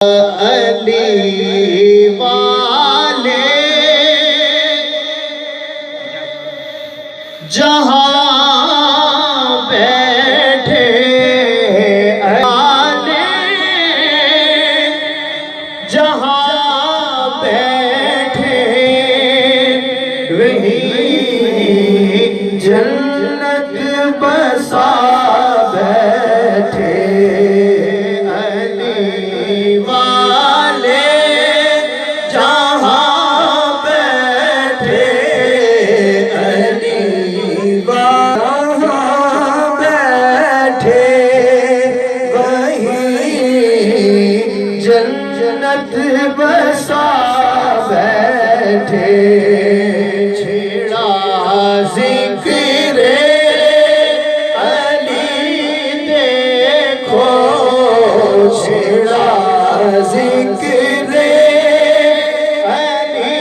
علی والے جہاں بیٹھے والے جہاں بیٹھے وہیں جنت بسا بیٹھے جنت بسا بیٹھے چھڑا ذکر علی دیکھو چھڑا ذکر علی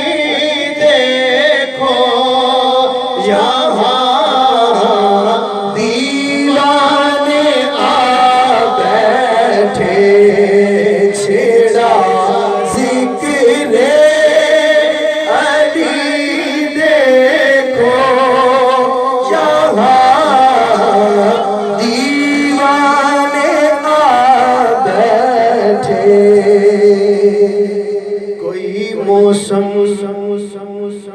دیکھو یہاں دیوانے آ بیٹھے کوئی موسم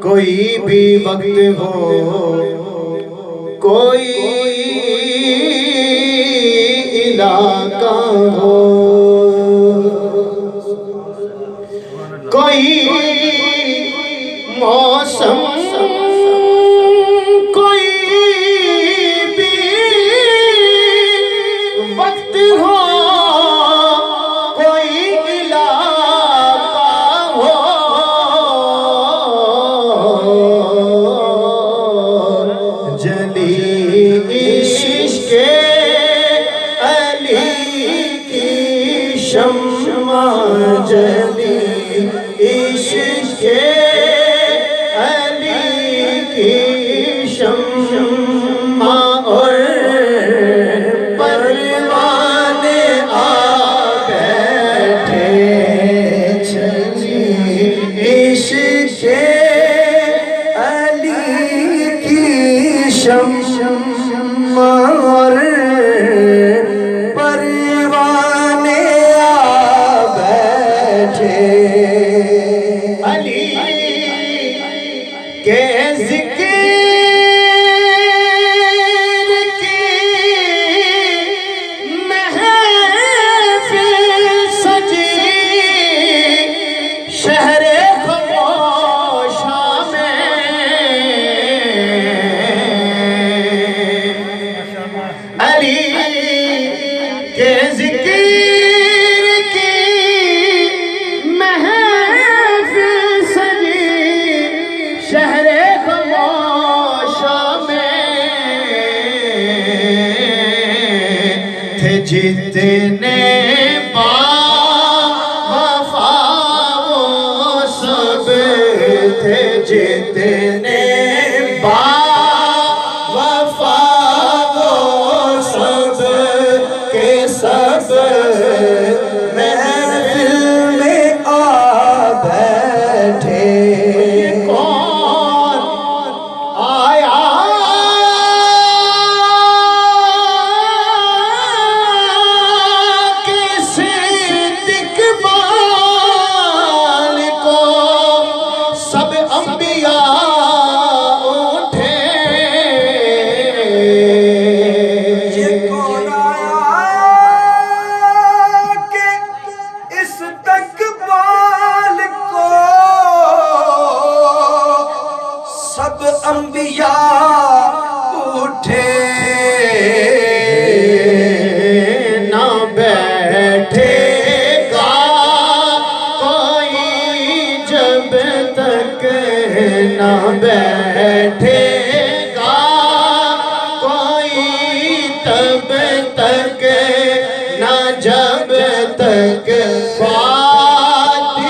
کوئی بھی وقت ہو کوئی علاقہ ہو کوئی موسم کوئی بھی وقت ہو شمع جلی عشق علی کی شمع اور پروانے آ بیٹھے چلی عشق علی کی شمع اور علی کے ذکر کی محفل سجی شہر خاموشاں میں علی کے ذکر شہر خاموشاں میں تھے جتنے وفا وہ سب تھے جتنے وفا وہ سب کے سب محفل میں آ بیٹھے سب انبیاء اٹھے نہ بیٹھے گا کوئی جب تک نہ بیٹھے گا کوئی تب تک نہ جب تک فاطمہ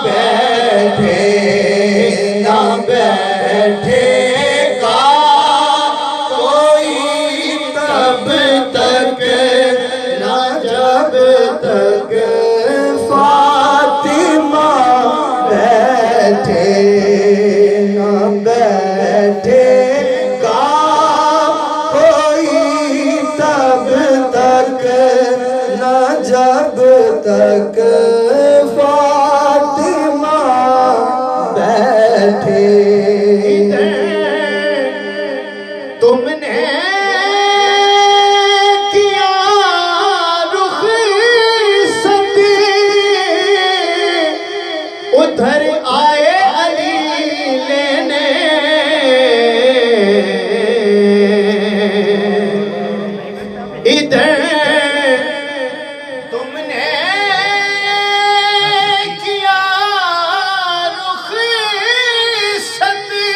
بیٹھے بیٹھے گا کوئی تب تک نہ جب تک تک فاطمہ بیٹھے تم نے کیا رخ ستی ادھر آئے علی لینے ادھر تم نے کیا رخ ستی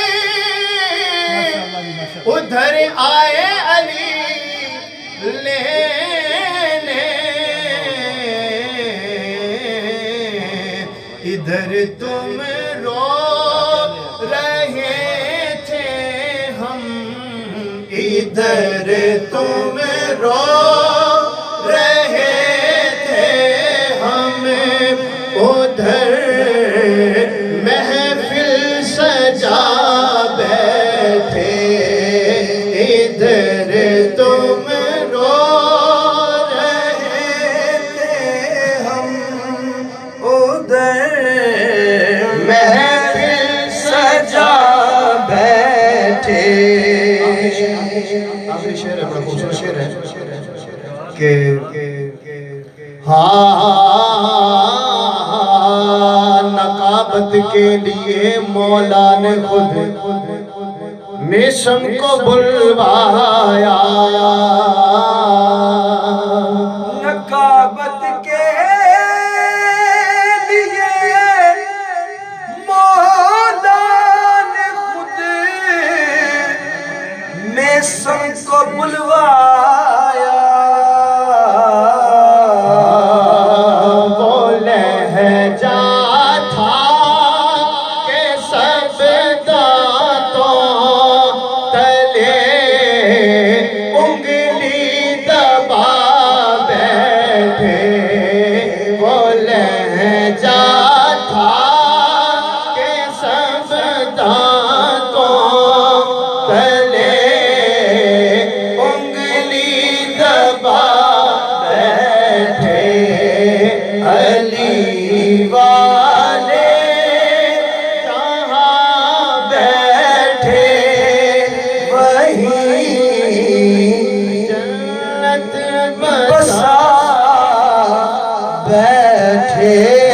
ادھر آئے علی لینے ادھر تم رو رہے تھے ہم ادھر تم رو رہے تھے ہم ادھر محفل سجا بیٹھے ادھر تم رو رہے تھے ہم ادھر محفل سجا بیٹھے آخری شعر ہے بڑا خوبصورت شعر ہے کہ نقابت کے لیے مولا نے خود میسم کو بلوایا نقابت کے لیے مولا نے خود میسم کو بلوایا وہ لہجہ تھا کہ سب دانتوں تلے انگلی دبا بیٹھے وہ لہجہ تھا کہ سب دانتوں تلے انگلی دبا بیٹھے علی والے جہاں بیٹھے وہیں جنت بسا بیٹھے